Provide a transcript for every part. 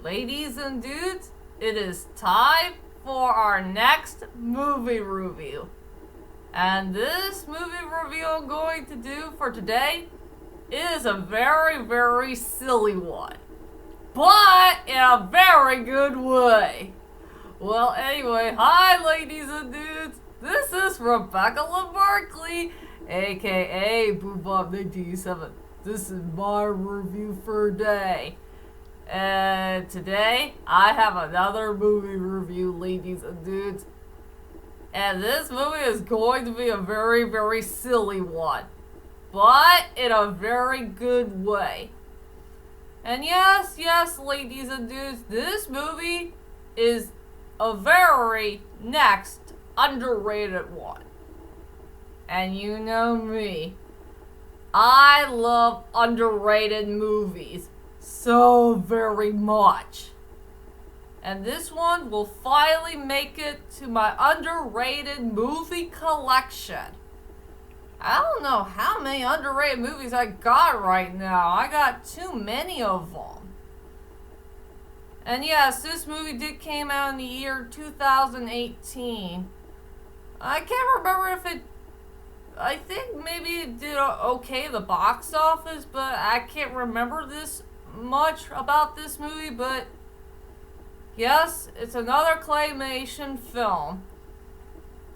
Ladies and dudes, it is time for our next movie review. And this movie review I'm going to do for today is a very, very silly one. But in a very good way. Well, anyway, hi ladies and dudes. This is Rebecca LaBarkley, aka BoobBob1987. This is my review for today. And today, I have another movie review, ladies and dudes. And this movie is going to be a very, very silly one. But in a very good way. And yes, ladies and dudes, this movie is a very next underrated one. And you know me. I love underrated movies so very much. And this one will finally make it to my underrated movie collection. I don't know how many underrated movies I got right now. I got too many of them. And yes, this movie did came out in the year 2018. I can't remember if it... I think maybe it did okay at the box office, but I can't remember this much about this movie. But yes, it's another claymation film.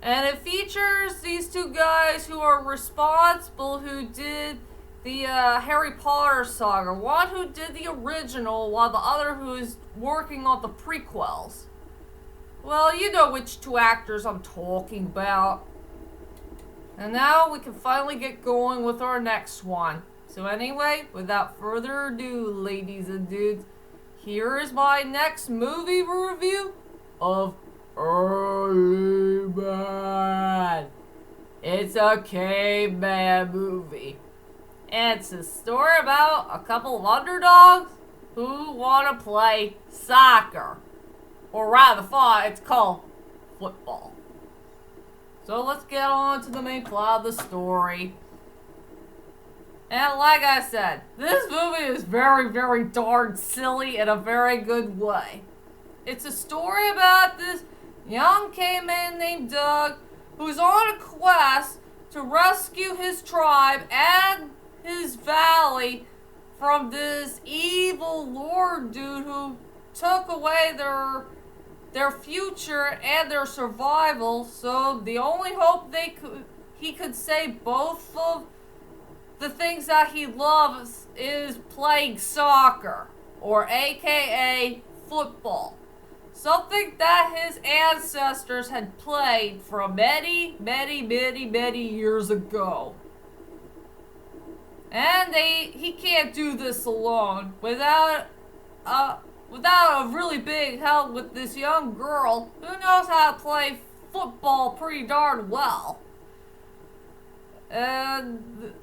And it features these two guys who are responsible, who did the Harry Potter saga. One who did the original, while the other who is working on the prequels. Well, you know which two actors I'm talking about. And now we can finally get going with our next one. So anyway, without further ado, ladies and dudes, here is my next movie review of Early Man. It's a caveman movie. And it's a story about a couple of underdogs who want to play soccer. Or rather, it's called football. So let's get on to the main plot of the story. And like I said, this movie is very, very darn silly in a very good way. It's a story about this young caveman named Doug who's on a quest to rescue his tribe and his valley from this evil lord dude who took away their future and their survival. So the only hope he could save both of the things that he loves is playing soccer, or aka football. Something that his ancestors had played from many, many, many, many years ago. And he can't do this alone without a really big help with this young girl who knows how to play football pretty darn well. And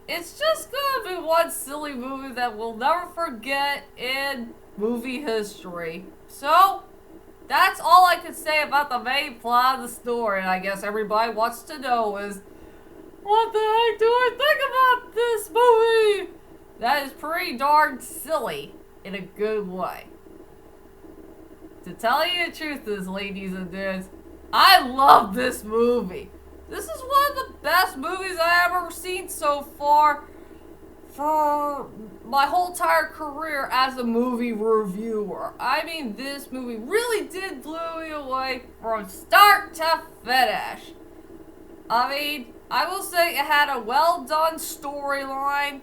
it's just gonna be one silly movie that we'll never forget in movie history. So, that's all I could say about the main plot of the story. And I guess everybody wants to know is, what the heck do I think about this movie? That is pretty darn silly in a good way. To tell you the truth is, ladies and dudes, I love this movie. This is one of the best movies I've ever seen so far for my whole entire career as a movie reviewer. I mean, this movie really did blow me away from start to finish. I mean, I will say it had a well done storyline.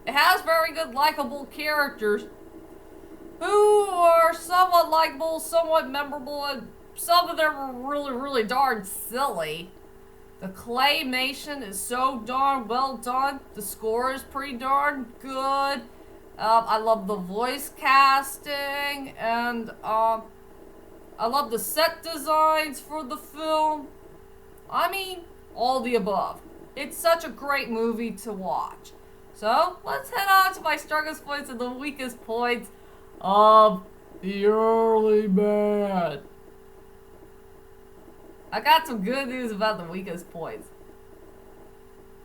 It has very good likable characters who are somewhat likable, somewhat memorable, and some of them are really, really darn silly. The claymation is so darn well done. The score is pretty darn good. I love the voice casting, and I love the set designs for the film. I mean, all the above. It's such a great movie to watch. So, let's head on to my strongest points and the weakest points of The Early Man. I got some good news about the weakest points.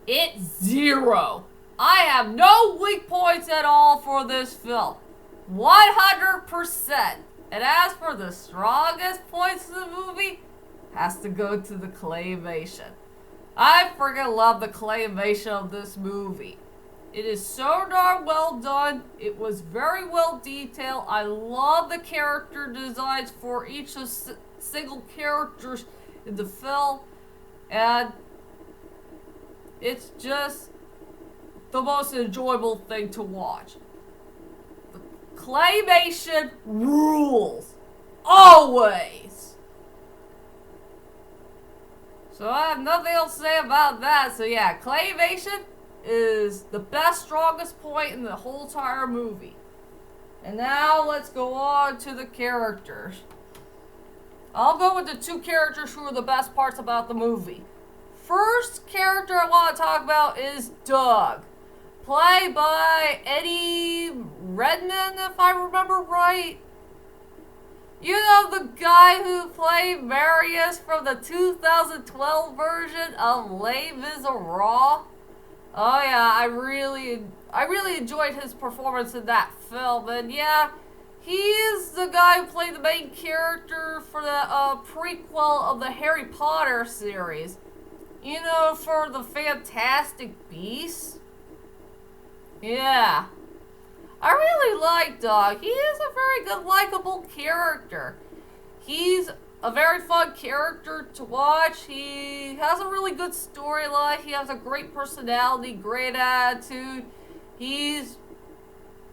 It's 0. I have no weak points at all for this film. 100%. And as for the strongest points of the movie, has to go to the claymation. I freaking love the claymation of this movie. It is so darn well done. It was very well detailed. I love the character designs for each of single characters in the film. And it's just the most enjoyable thing to watch. The claymation rules. Always. So I have nothing else to say about that. So yeah, claymation is the best, strongest point in the whole entire movie. And now let's go on to the characters. I'll go with the two characters who are the best parts about the movie. First character I want to talk about is Doug, played by Eddie Redmayne, if I remember right. You know, the guy who played Marius from the 2012 version of Les Miserables? Oh yeah, I really enjoyed his performance in that film. And yeah, he's the guy who played the main character for the prequel of the Harry Potter series. You know, for the Fantastic Beasts? Yeah. I really like Doug. He is a very good, likable character. He's a very fun character to watch. He has a really good storyline. He has a great personality, great attitude. He is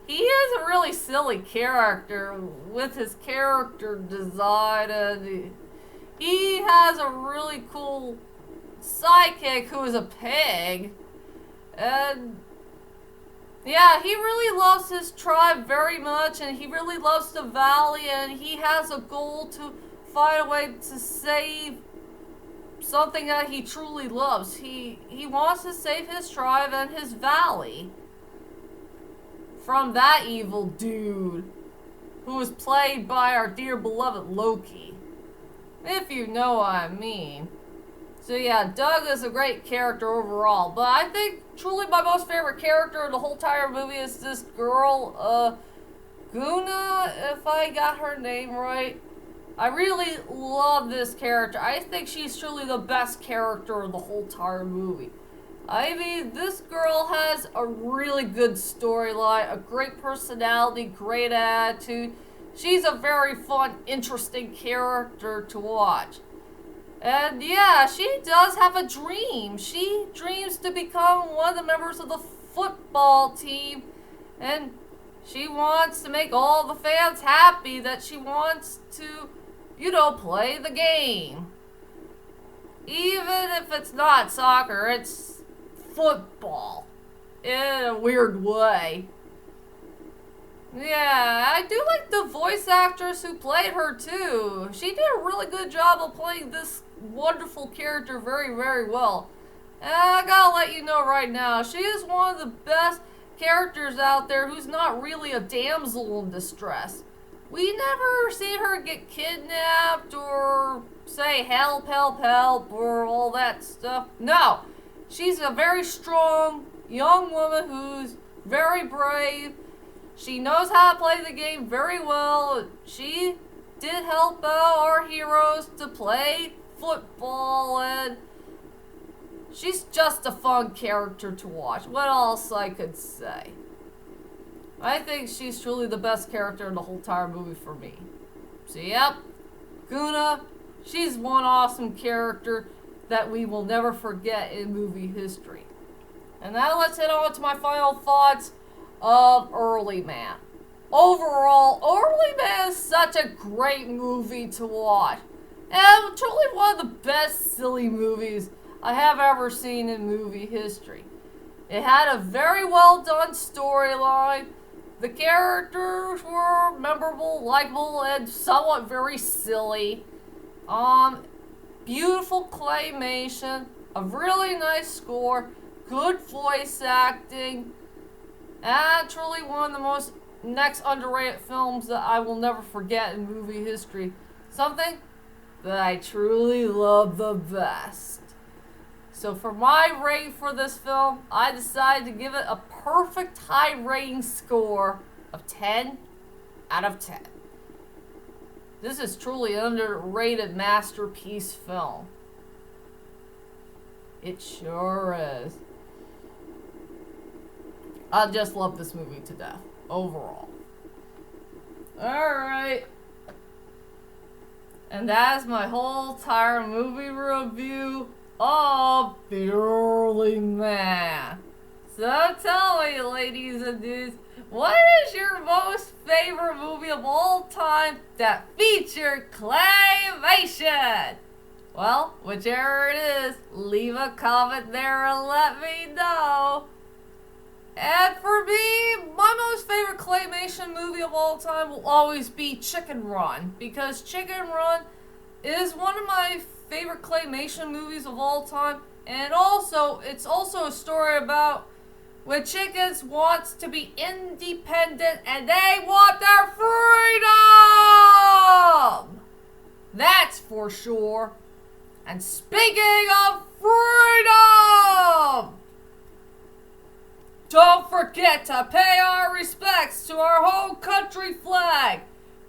a really silly character with his character design, and he has a really cool sidekick who is a pig. And yeah, he really loves his tribe very much, and he really loves the valley, and he has a goal to find a way to save something that he truly loves. He wants to save his tribe and his valley from that evil dude who was played by our dear beloved Loki, if you know what I mean. So yeah, Doug is a great character overall, but I think truly my most favorite character in the whole entire movie is this girl, Guna, if I got her name right. I really love this character. I think she's truly the best character in the whole entire movie. I mean, this girl has a really good storyline, a great personality, great attitude. She's a very fun, interesting character to watch. And yeah, she does have a dream. She dreams to become one of the members of the football team. And she wants to make all the fans happy, that she wants to, you know, play the game. Even if it's not soccer, it's football. In a weird way. Yeah, I do like the voice actress who played her too. She did a really good job of playing this wonderful character very, very well. And I gotta let you know right now, she is one of the best characters out there who's not really a damsel in distress. We never see her get kidnapped or say help, help, help, or all that stuff. No, she's a very strong young woman who's very brave. She knows how to play the game very well. She did help out our heroes to play football, and she's just a fun character to watch. What else I could say? I think she's truly the best character in the whole entire movie for me. So yep, Guna, she's one awesome character that we will never forget in movie history. And now let's head on to my final thoughts of Early Man. Overall, Early Man is such a great movie to watch. And truly one of the best silly movies I have ever seen in movie history. It had a very well done storyline. The characters were memorable, likable, and somewhat very silly. Beautiful claymation, a really nice score, good voice acting, and truly one of the most next underrated films that I will never forget in movie history. Something that I truly love the best. So for my rating for this film, I decided to give it a perfect high rating score of 10 out of 10. This is truly an underrated masterpiece film. It sure is. I just love this movie to death, overall. Alright. And that's my whole entire movie review of The Early Man. So tell me, ladies and dudes, what is your most favorite movie of all time that featured claymation? Well, whichever it is, leave a comment there and let me know. And for me, my most favorite claymation movie of all time will always be Chicken Run, because Chicken Run is one of my favorite claymation movies of all time, and also, it's also a story about when chickens want to be independent and they want their freedom! That's for sure. And speaking of freedom, don't forget to pay our respects to our home country flag,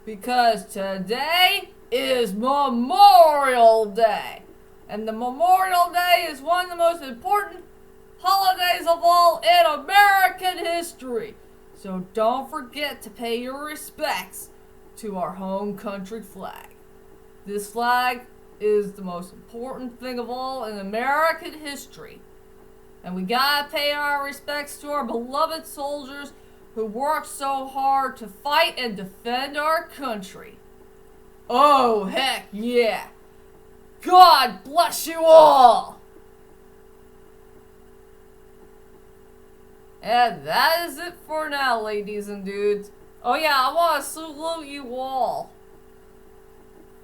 because today is Memorial Day. And the Memorial Day is one of the most important holidays of all in American history. So don't forget to pay your respects to our home country flag. This flag is the most important thing of all in American history. And we gotta pay our respects to our beloved soldiers who worked so hard to fight and defend our country. Oh, heck yeah! God bless you all! And that is it for now, ladies and dudes. Oh yeah, I want to salute you all.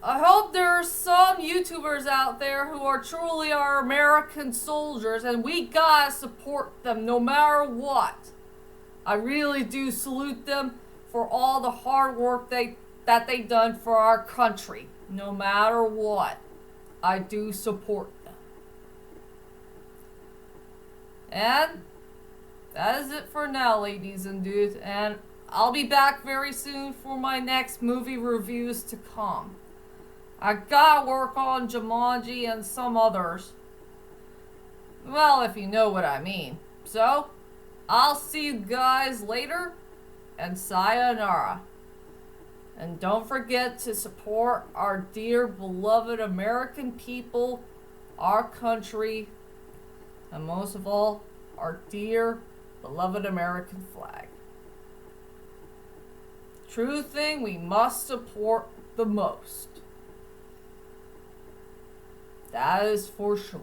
I hope there are some YouTubers out there who are truly our American soldiers, and we gotta support them no matter what. I really do salute them for all the hard work that they done for our country, no matter what. I do support them. And that is it for now, ladies and dudes, and I'll be back very soon for my next movie reviews to come. I gotta work on Jumanji and some others. Well, if you know what I mean. So, I'll see you guys later, and sayonara. And don't forget to support our dear beloved American people, our country, and most of all, our dear beloved American flag. True thing we must support the most. That is for sure.